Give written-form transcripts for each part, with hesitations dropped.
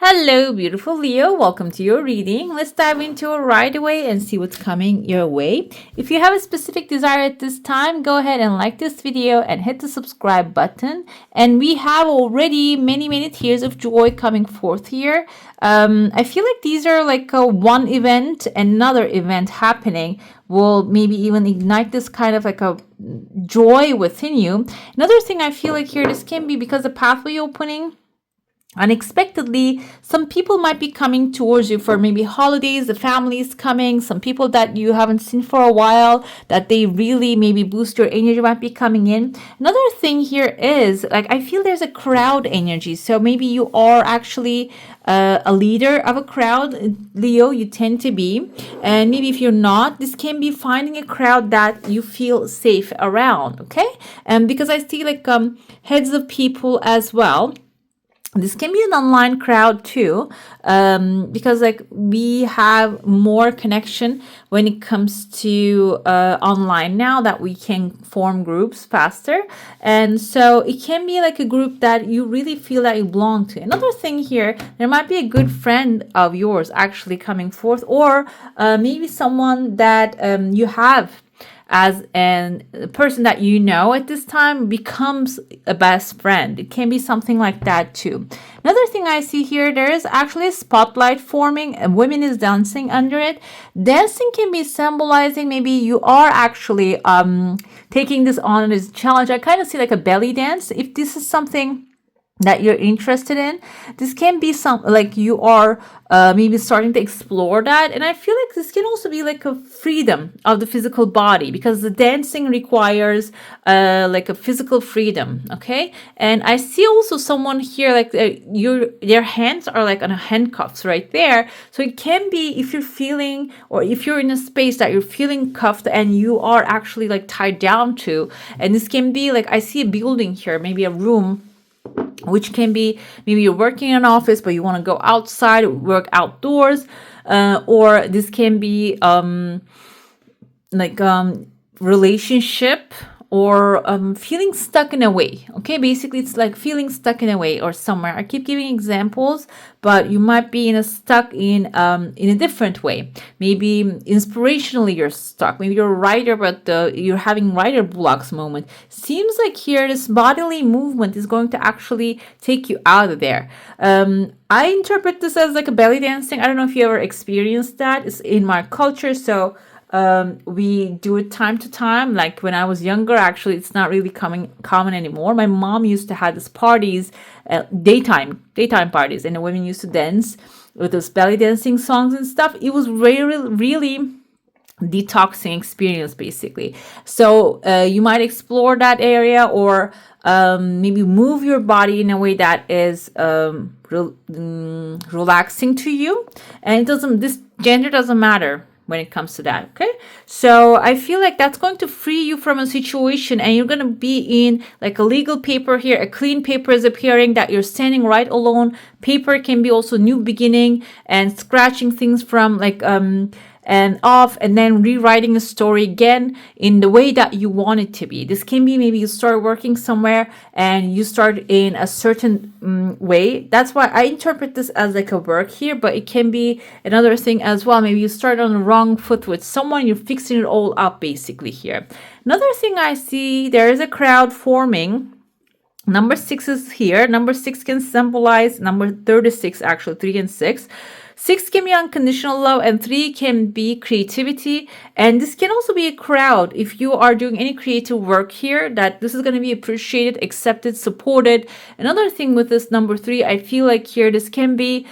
Hello, beautiful Leo. Welcome to your reading. Let's dive into it right away and see what's coming your way. If you have a specific desire at this time, go ahead and like this video and hit the subscribe button. And we have already many tears of joy coming forth here. I feel like these are like one event, another event happening will maybe even ignite this kind of like a joy within you. Another thing I feel like here, this can be because the pathway opening. Unexpectedly, some people might be coming towards you for maybe holidays, the family is coming, some people that you haven't seen for a while, that they really maybe boost your energy might be coming in. Another thing here is, like, I feel there's a crowd energy. So maybe you are actually a leader of a crowd, Leo, you tend to be. And maybe if you're not, this can be finding a crowd that you feel safe around, okay? And because I see like heads of people as well. This can be an online crowd too, because like we have more connection when it comes to online now that we can form groups faster. And so it can be like a group that you really feel that you belong to. Another thing here, there might be a good friend of yours actually coming forth, or maybe someone that you have as a person that you know at this time becomes a best friend. It can be something like that too. Another thing I see here, there is actually a spotlight forming and women is dancing under it. Dancing can be symbolizing maybe you are actually taking this on as a challenge. I kind of see like a belly dance. If this is something that you're interested in, this can be some like you are maybe starting to explore that. And I feel like this can also be like a freedom of the physical body, because the dancing requires like a physical freedom. Okay, and I see also someone here like their hands are like on handcuffs right there. So it can be if you're feeling, or if you're in a space that you're feeling cuffed and you are actually like tied down to. And this can be like, I see a building here, maybe a room, which can be maybe you're working in an office but you want to go outside, work outdoors, or this can be like relationship, or feeling stuck in a way. Okay, basically it's like feeling stuck in a way or somewhere. I keep giving examples, but you might be stuck in a different way. Maybe inspirationally you're stuck. Maybe you're a writer, but you're having writer blocks moment. Seems like here this bodily movement is going to actually take you out of there. I interpret this as like a belly dancing. I don't know if you ever experienced that. It's in my culture, so we do it time to time. Like when I was younger, actually, it's not really common anymore. My mom used to have these parties, daytime parties, and the women used to dance with those belly dancing songs and stuff. It was really detoxing experience, basically. So you might explore that area, or maybe move your body in a way that is relaxing to you. And this gender doesn't matter when it comes to that. Okay, so I feel like that's going to free you from a situation, and you're going to be in like a legal paper here. A clean paper is appearing that you're standing right alone. Paper can be also new beginning and scratching things from like and off, and then rewriting a story again in the way that you want it to be. This can be maybe you start working somewhere and you start in a certain way. That's why I interpret this as like a work here, but it can be another thing as well. Maybe you start on the wrong foot with someone, you're fixing it all up basically here. Another thing I see, there is a crowd forming. Number 6 is here. Number 6 can symbolize number 36, actually 3 and 6. 6 can be unconditional love, and 3 can be creativity. And this can also be a crowd. If you are doing any creative work here, that this is going to be appreciated, accepted, supported. Another thing with this number 3, I feel like here, this can be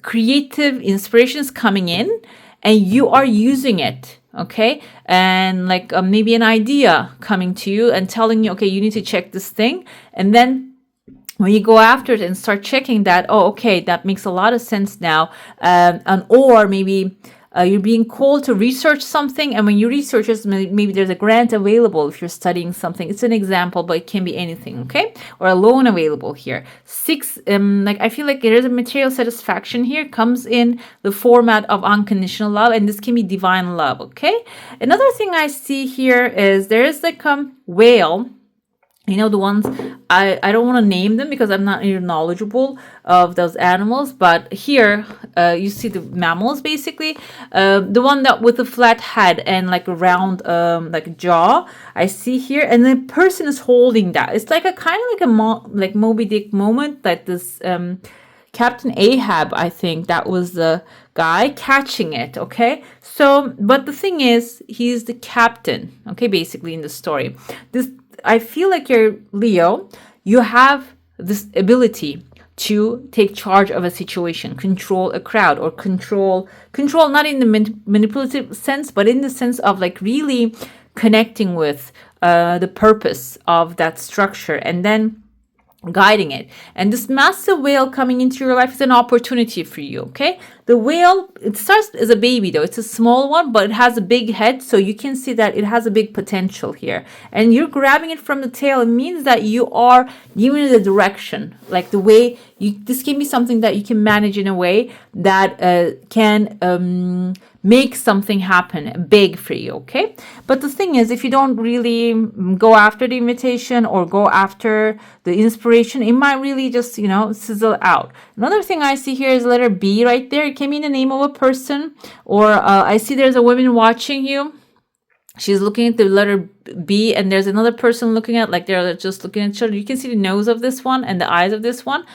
creative inspirations coming in, and you are using it. Okay, and like maybe an idea coming to you and telling you, okay, you need to check this thing. And then when you go after it and start checking that, oh, okay, that makes a lot of sense now. Or maybe you're being called to research something, and when you research it, maybe there's a grant available if you're studying something. It's an example, but it can be anything, okay? Or a loan available here. 6, like I feel like there is a material satisfaction here, comes in the format of unconditional love, and this can be divine love, okay? Another thing I see here is there is like a whale You know, the ones, I don't want to name them because I'm not really knowledgeable of those animals, but here you see the mammals basically. The one that with a flat head and like a round like a jaw, I see here, and the person is holding that. It's like a kind of like a like Moby Dick moment, like this Captain Ahab, I think that was the guy catching it, okay? So, but the thing is, he's the captain, okay, basically in the story. This, I feel like you're Leo, you have this ability to take charge of a situation, control a crowd, or control not in the manipulative sense, but in the sense of like really connecting with the purpose of that structure, and then guiding it. And this massive whale coming into your life is an opportunity for you, okay? The whale, it starts as a baby though. It's a small one, but it has a big head, so you can see that it has a big potential here. And you're grabbing it from the tail. It means that you are giving it a direction, like the way you, this can be something that you can manage in a way that can make something happen big for you, okay? But the thing is, if you don't really go after the invitation or go after the inspiration, it might really just, you know, sizzle out. Another thing I see here is letter B right there. It can mean the name of a person, or I see there's a woman watching you. She's looking at the letter B, and there's another person looking at, like they're just looking at each other. You can see the nose of this one and the eyes of this one.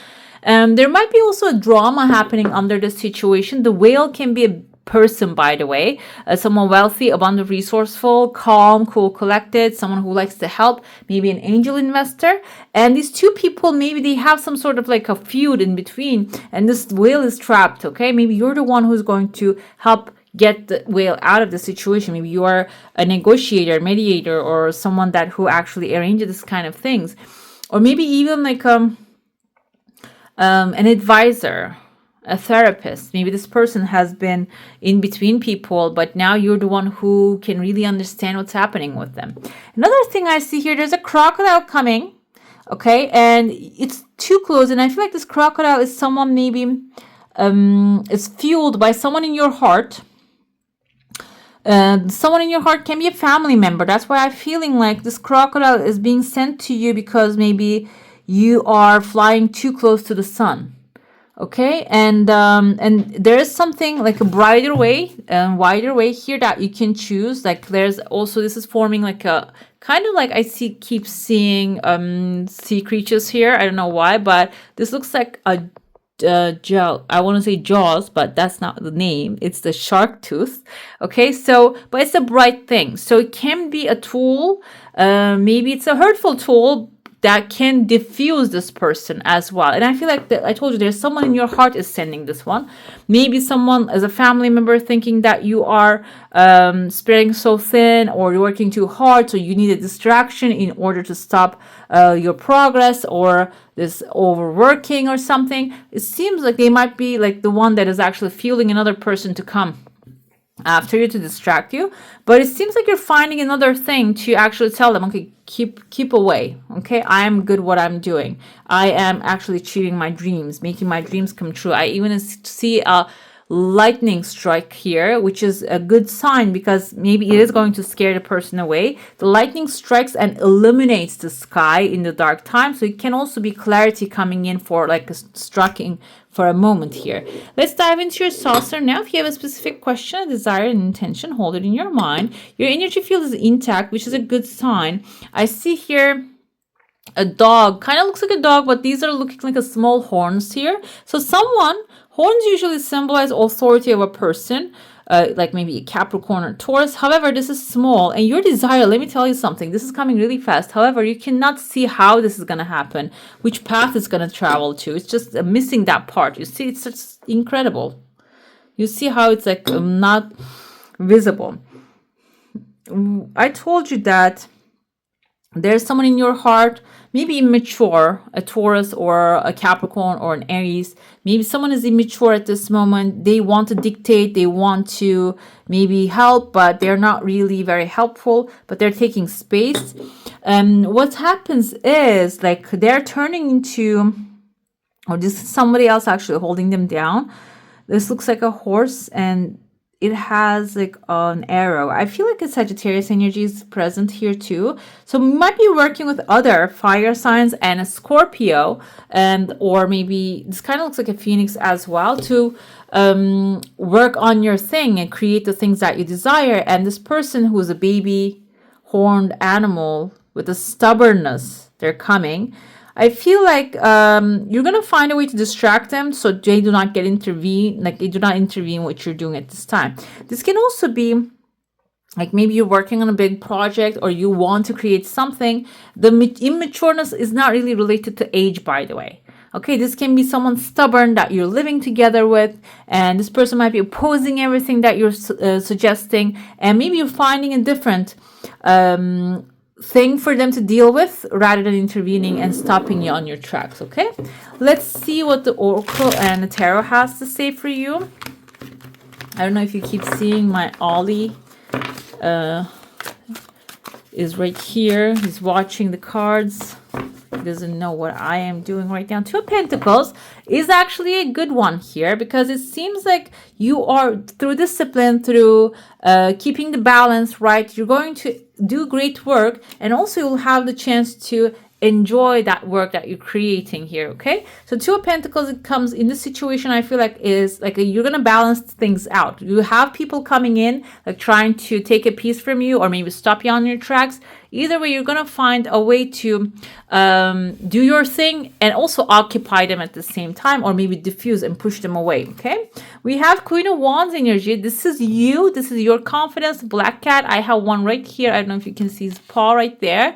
There might be also a drama happening under the situation. The whale can be a person, by the way, someone wealthy, abundant, resourceful, calm, cool, collected, someone who likes to help, maybe an angel investor. And these two people, maybe they have some sort of like a feud in between, and this whale is trapped, okay? Maybe you're the one who's going to help get the whale out of the situation. Maybe you are a negotiator, mediator, or someone that who actually arranges this kind of things. Or maybe even like an advisor, a therapist. Maybe this person has been in between people, but now you're the one who can really understand what's happening with them. Another thing I see here, there's a crocodile coming, okay, and it's too close, and I feel like this crocodile is someone maybe is fueled by someone in your heart. Someone in your heart can be a family member. That's why I'm feeling like this crocodile is being sent to you because maybe you are flying too close to the sun. Okay, and there is something like a brighter way and wider way here that you can choose. Like there's also, this is forming like a kind of like, I keep seeing sea creatures here. I don't know why, but this looks like a jaw. I want to say jaws, but that's not the name. It's the shark tooth. Okay, so but it's a bright thing. So it can be a tool. Maybe it's a hurtful tool that can diffuse this person as well. And I feel like that I told you there's someone in your heart is sending this one. Maybe someone as a family member thinking that you are spreading so thin, or you're working too hard, so you need a distraction in order to stop your progress, or this overworking or something. It seems like they might be like the one that is actually fueling another person to come after you to distract you. But it seems like you're finding another thing to actually tell them, okay, keep away. Okay, I am good what I'm doing. I am actually achieving my dreams, making my dreams come true. I even see a lightning strike here, which is a good sign because maybe it is going to scare the person away. The lightning strikes and illuminates the sky in the dark time, so it can also be clarity coming in for like a striking for a moment here. Let's dive into your saucer now. If you have a specific question, a desire, an intention, hold it in your mind. Your energy field is intact, which is a good sign. I see here a dog, kind of looks like a dog, but these are looking like a small horns here. So horns usually symbolize authority of a person, like maybe a Capricorn or Taurus. However, this is small, and your desire, let me tell you something, this is coming really fast. However, you cannot see how this is going to happen, which path it's going to travel to. It's just missing that part. You see, it's just incredible. You see how it's like not visible. I told you that there's someone in your heart, maybe immature, a Taurus or a Capricorn or an Aries. Maybe someone is immature at this moment. They want to dictate, they want to maybe help, but they're not really very helpful, but they're taking space. What happens is like they're turning into, or this is somebody else actually holding them down. This looks like a horse, and it has like an arrow. I feel like a Sagittarius energy is present here too. So we might be working with other fire signs and a Scorpio, and or maybe this kind of looks like a Phoenix as well, to work on your thing and create the things that you desire. And this person who is a baby horned animal with a stubbornness, they're coming. I feel like you're gonna find a way to distract them so they do not they do not intervene what you're doing at this time. This can also be like maybe you're working on a big project or you want to create something. The immatureness is not really related to age, by the way. Okay, this can be someone stubborn that you're living together with, and this person might be opposing everything that you're suggesting, and maybe you're finding a different thing for them to deal with rather than intervening and stopping you on your tracks. Okay, let's see what the Oracle and the Tarot has to say for you. I don't know if you keep seeing my Ollie is right here. He's watching the cards. He doesn't know what I am doing right now. Two of Pentacles is actually a good one here because it seems like you are, through discipline, through keeping the balance right, you're going to do great work, and also you'll have the chance to enjoy that work that you're creating here. Okay, so Two of Pentacles, it comes in this situation, I feel like is like you're gonna balance things out. You have people coming in like trying to take a piece from you or maybe stop you on your tracks. Either way, you're gonna find a way to do your thing and also occupy them at the same time, or maybe diffuse and push them away. Okay, we have Queen of Wands energy. This is you, this is your confidence. Black cat, I have one right here. I don't know if you can see his paw right there.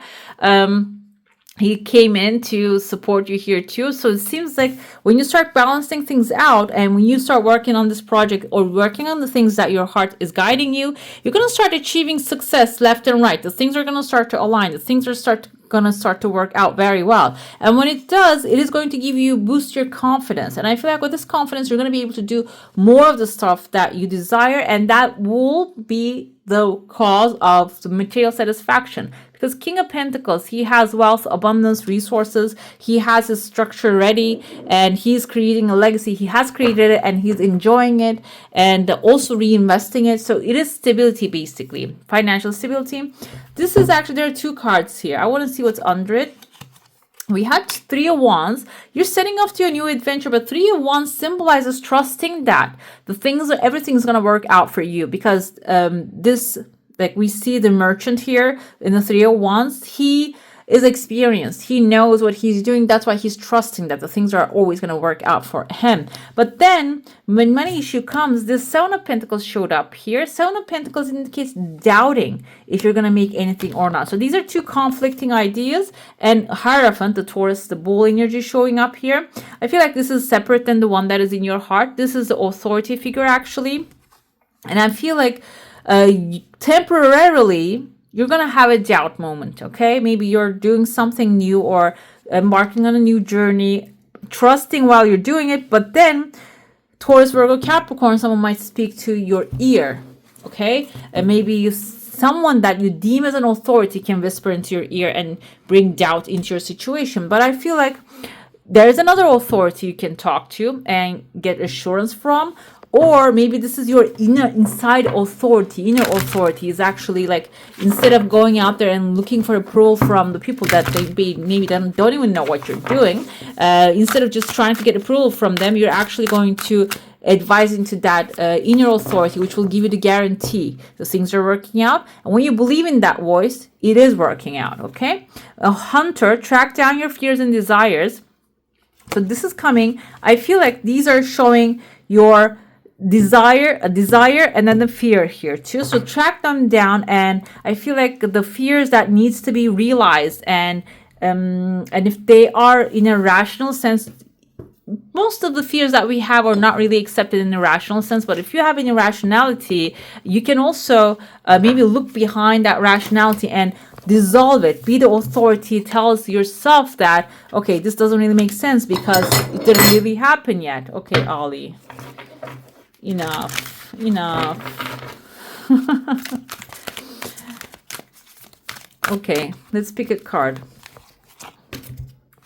He came in to support you here too. So it seems like when you start balancing things out and when you start working on this project or working on the things that your heart is guiding you, you're going to start achieving success left and right. The things are going to start to align. The things are going to start to work out very well. And when it does, it is going to give you, boost your confidence. And I feel like with this confidence, you're going to be able to do more of the stuff that you desire. And that will be the cause of the material satisfaction. Because King of Pentacles, he has wealth, abundance, resources. He has his structure ready and he's creating a legacy. He has created it and he's enjoying it and also reinvesting it. So it is stability, basically, financial stability. This is actually, there are two cards here. I want to see what's under it. We had Three of Wands. You're setting off to a new adventure, but Three of Wands symbolizes trusting that everything's going to work out for you, because like we see the merchant here in the Three of Wands, he is experienced. He knows what he's doing. That's why he's trusting that the things are always going to work out for him. But then when money issue comes, this Seven of Pentacles showed up here. Seven of Pentacles indicates doubting if you're going to make anything or not. So these are two conflicting ideas. And Hierophant, the Taurus, the bull energy showing up here. I feel like this is separate than the one that is in your heart. This is the authority figure, actually. And I feel like temporarily you're gonna have a doubt moment. Okay, maybe you're doing something new or embarking on a new journey, trusting while you're doing it, but then Taurus, Virgo, Capricorn, someone might speak to your ear. Okay, and maybe someone that you deem as an authority can whisper into your ear and bring doubt into your situation. But I feel like there's another authority you can talk to and get assurance from. Or maybe this is your inside authority. Inner authority is actually like, instead of going out there and looking for approval from the people that maybe don't even know what you're doing, instead of just trying to get approval from them, you're actually going to advise into that inner authority, which will give you the guarantee the things are working out. And when you believe in that voice, it is working out. Okay, a hunter, track down your fears and desires. So this is coming. I feel like these are showing your desire, and then the fear here too. So track them down, and I feel like the fears that needs to be realized, and if they are in a rational sense, most of the fears that we have are not really accepted in a rational sense. But if you have an irrationality, you can also maybe look behind that rationality and dissolve it. Be the authority. Tells yourself that, okay, this doesn't really make sense because it didn't really happen yet. Okay, Ollie. Enough. Okay, let's pick a card.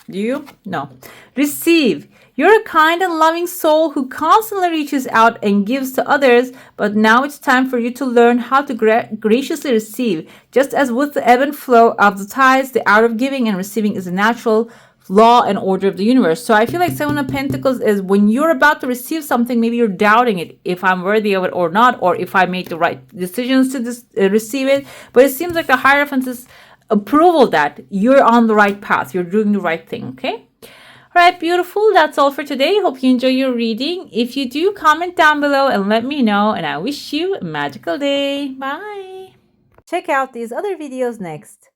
Do you? No. Receive. You're a kind and loving soul who constantly reaches out and gives to others, but now it's time for you to learn how to graciously receive. Just as with the ebb and flow of the tides, the art of giving and receiving is a natural law and order of the universe. So I feel like Seven of Pentacles is when you're about to receive something, maybe you're doubting it, if I'm worthy of it or not, or if I made the right decisions to receive it. But it seems like the Hierophant is approval that you're on the right path, you're doing the right thing. Okay. All right, beautiful. That's all for today. Hope you enjoy your reading. If you do, comment down below and let me know. And I wish you a magical day. Bye. Check out these other videos next.